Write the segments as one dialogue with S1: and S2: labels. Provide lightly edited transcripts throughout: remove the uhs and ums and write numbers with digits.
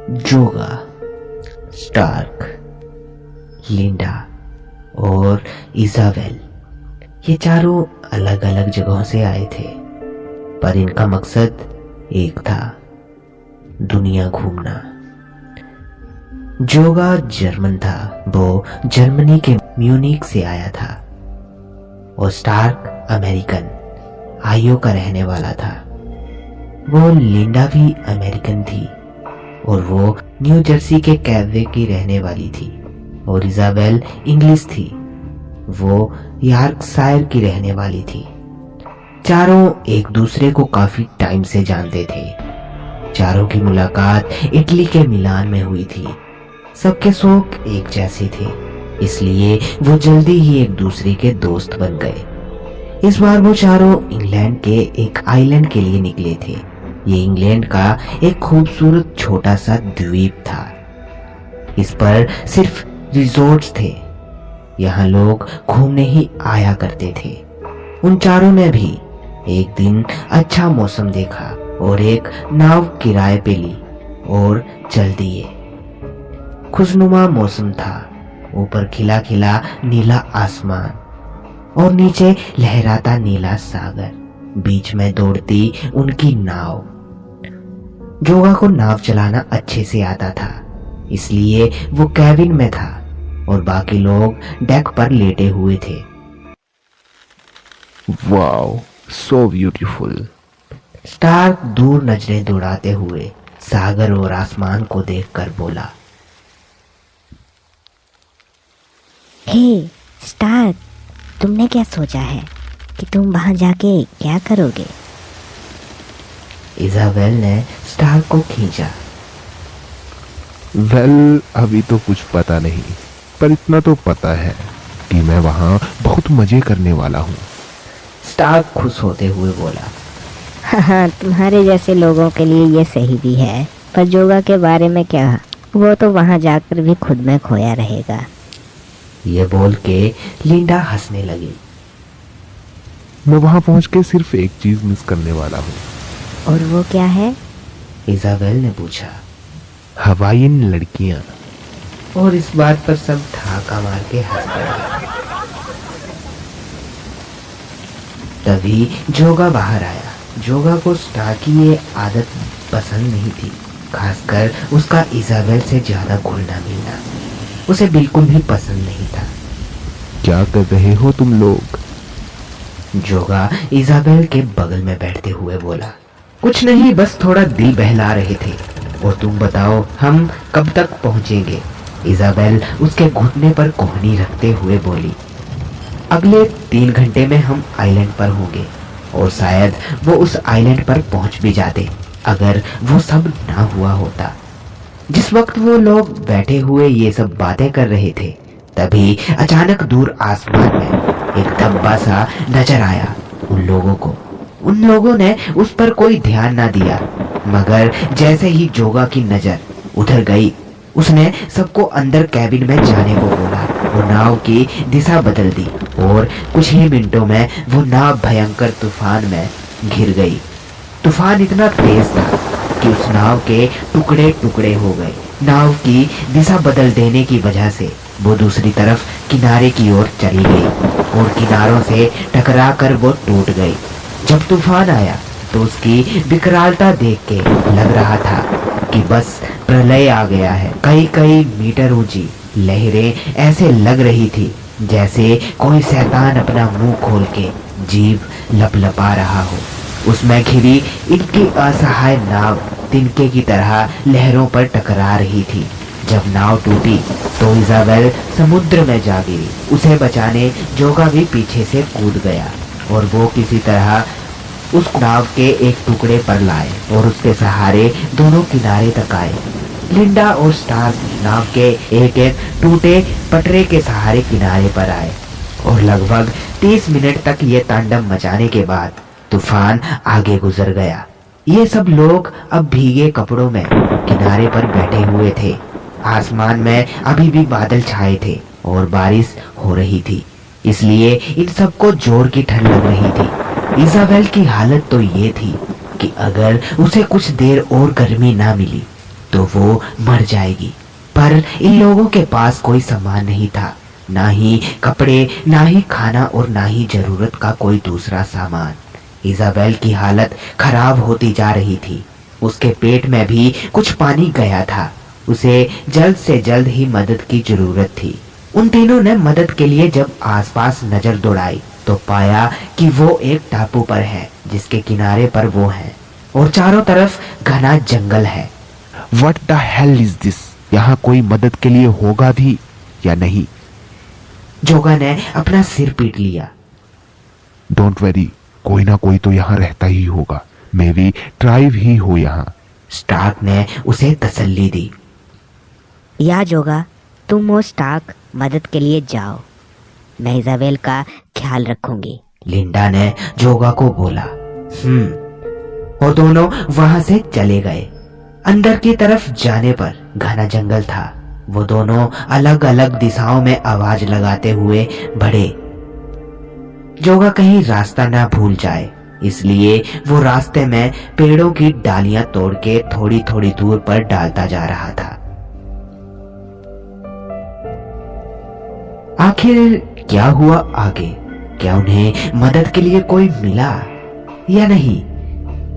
S1: जोगा, Stark, Linda और Isabel ये चारों अलग अलग जगहों से आए थे, पर इनका मकसद एक था, दुनिया घूमना। जोगा जर्मन था, वो जर्मनी के म्यूनिक से आया था और स्टार्क अमेरिकन आयो का रहने वाला था। वो लिंडा भी अमेरिकन थी और वो न्यू जर्सी के कैवे की रहने वाली थी और इजाबेल इंग्लिश थी, वो यॉर्कशायर की रहने वाली थी। चारों एक दूसरे को काफी टाइम से जानते थे। चारों की मुलाकात इटली के मिलान में हुई थी। सबके शौक एक जैसे थे, इसलिए वो जल्दी ही एक दूसरे के दोस्त बन गए। इस बार वो चारों इंग्लैंड के एक आइलैंड के लिए निकले थे। ये इंग्लैंड का एक खूबसूरत छोटा सा द्वीप था। इस पर सिर्फ रिजॉर्ट्स थे, यहाँ लोग घूमने ही आया करते थे। उन चारों ने भी एक दिन अच्छा मौसम देखा और एक नाव किराए पे ली और चल दिए। खुशनुमा मौसम था, ऊपर खिला खिला नीला आसमान और नीचे लहराता नीला सागर, बीच में दौड़ती उनकी नाव। जोगा को नाव चलाना अच्छे से आता था, इसलिए वो कैबिन में था और बाकी लोग डेक पर लेटे हुए थे।
S2: Wow, so beautiful.
S1: स्टार्क दूर नजरें दौड़ाते हुए सागर और आसमान को देखकर बोला,
S3: हे स्टार्क, तुमने क्या सोचा है कि तुम वहां जाके क्या करोगे?
S1: इजाबेल ने स्टार्क को खींचा।
S2: वेल, अभी तो कुछ पता नहीं, पर इतना तो पता है कि मैं वहां बहुत मजे करने वाला हूँ।
S1: स्टार्क खुश होते हुए बोला,
S3: हाँ, तुम्हारे जैसे लोगों के लिए ये सही भी है, पर जोगा के बारे में क्या, वो तो वहां जाकर भी खुद में खोया रहेगा।
S1: ये बोल के लिंडा हंसने लगी।
S2: मैं वहां पहुंच के सिर्फ एक चीज मिस करने वाला हूँ।
S3: और वो क्या है?
S1: इजाबेल ने पूछा।
S2: हवाईन लड़कियां।
S1: और इस बात पर सब ठहाका मार के हंस पड़े। तभी जोगा बाहर आया। जोगा को स्टार्क की ये आदत पसंद नहीं थी, खासकर उसका इजाबेल से ज्यादा घुलना मिलना उसे बिल्कुल भी पसंद नहीं था।
S2: क्या कर रहे हो तुम लोग?
S1: जोगा इजाबेल के बगल में बैठते हुए बोला, कुछ नहीं, बस थोड़ा दिल बहला रहे थे। और तुम बताओ, हम कब तक पहुंचेंगे? इजाबेल उसके घुटने पर कोहनी रखते हुए बोली, अगले 3 घंटे में हम आइलैंड पर होंगे। और शायद वो उस आइलैंड पर पहुंच भी जाते अगर वो सब ना हुआ होता। जिस वक्त वो लोग बैठे हुए ये सब बातें कर रहे थे, तभी अचानक दूर आसमान में एक धब्बा सा नजर आया उन लोगों को। उन लोगों ने उस पर कोई ध्यान ना दिया, मगर जैसे ही जोगा की नजर उधर गई, उसने सबको अंदर कैबिन में जाने को बोला। वो नाव की दिशा बदल दी और कुछ ही मिनटों में वो नाव भयंकर तूफान में घिर गई। तूफान इतना तेज था कि उस नाव के टुकड़े टुकड़े हो गए। नाव की दिशा बदल देने की वजह से वो दूसरी तरफ किनारे की ओर चली गई और किनारों से टकरा कर वो टूट गई। जब तूफान आया तो उसकी विकरालता देख के लग रहा था कि बस प्रलय आ गया है। कई कई मीटर ऊंची लहरें ऐसे लग रही थी जैसे कोई शैतान अपना मुंह खोल के जीभ लपलपा रहा हो। उसमें घिरी इनकी असहाय नाव तिनके की तरह लहरों पर टकरा रही थी। जब नाव टूटी तो इजाबेल समुद्र में जा गिरी। उसे बचाने जोगा भी पीछे से कूद गया और वो किसी तरह उस नाव के एक टुकड़े पर लाए और उसके सहारे दोनों किनारे तक आए। लिंडा और स्टार्क नाव के एक एक टूटे पटरे के सहारे किनारे पर आए और लगभग 30 मिनट तक ये तांडव मचाने के बाद तूफान आगे गुजर गया। ये सब लोग अब भीगे कपड़ों में किनारे पर बैठे हुए थे। आसमान में अभी भी बादल छाए थे और बारिश हो रही थी, इसलिए इन सबको जोर की ठंड लग रही थी। इजाबेल की हालत तो ये थी कि अगर उसे कुछ देर और गर्मी ना मिली तो वो मर जाएगी। पर इन लोगों के पास कोई सामान नहीं था, ना ही कपड़े, ना ही खाना और ना ही जरूरत का कोई दूसरा सामान। इजाबेल की हालत खराब होती जा रही थी। उसके पेट में भी कुछ पानी गया था। उसे जल्द से जल्द ही मदद की जरूरत थी। उन तीनों ने मदद के लिए जब आसपास नजर दौड़ाई तो पाया कि वो एक टापू पर है जिसके किनारे पर वो है और चारों तरफ घना जंगल है।
S2: What the hell is this? यहाँ कोई मदद के लिए होगा भी या नहीं?
S1: जोगा ने अपना सिर पीट लिया।
S2: डोंट वरी, कोई ना कोई तो यहाँ रहता ही होगा। मे बी ट्राइब ही हो यहाँ।
S1: स्टार्क ने उसे तसल्ली दी।
S3: या जोगा, तुम और स्टार्क मदद के लिए जाओ, मैं इजाबेल का ख्याल रखूंगी।
S1: लिंडा ने जोगा को बोला। और दोनों वहां से चले गए। अंदर की तरफ जाने पर घना जंगल था। वो दोनों अलग अलग दिशाओं में आवाज लगाते हुए बढ़े। जोगा कहीं रास्ता ना भूल जाए, इसलिए वो रास्ते में पेड़ों की डालियां तोड़ के थोड़ी थोड़ी दूर पर डालता जा रहा था। आखिर क्या हुआ आगे? क्या उन्हें मदद के लिए कोई मिला या नहीं?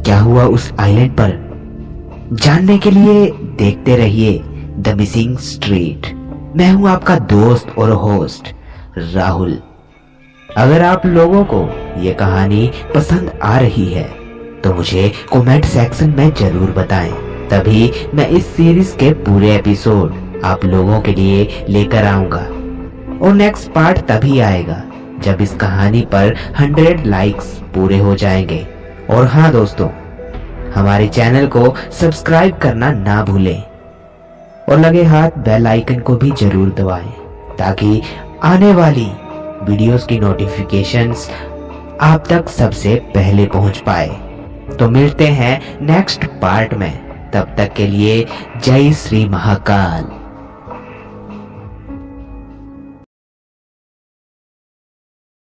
S1: क्या हुआ उस आइलैंड पर? जानने के लिए देखते रहिए द मिसिंग स्ट्रीट। मैं हूं आपका दोस्त और होस्ट राहुल। अगर आप लोगों को ये कहानी पसंद आ रही है तो मुझे कमेंट सेक्शन में जरूर बताएं, तभी मैं इस सीरीज के पूरे एपिसोड आप लोगों के लिए लेकर आऊंगा। और नेक्स्ट पार्ट तभी आएगा जब इस कहानी पर 100 लाइक्स पूरे हो जाएंगे। और हाँ दोस्तों, हमारे चैनल को सब्सक्राइब करना ना भूलें और लगे हाथ बेल आइकन को भी जरूर दबाएं ताकि आने वाली वीडियोस की नोटिफिकेशंस आप तक सबसे पहले पहुंच पाए। तो मिलते हैं नेक्स्ट पार्ट में। तब तक के लिए जय श्री महाकाल।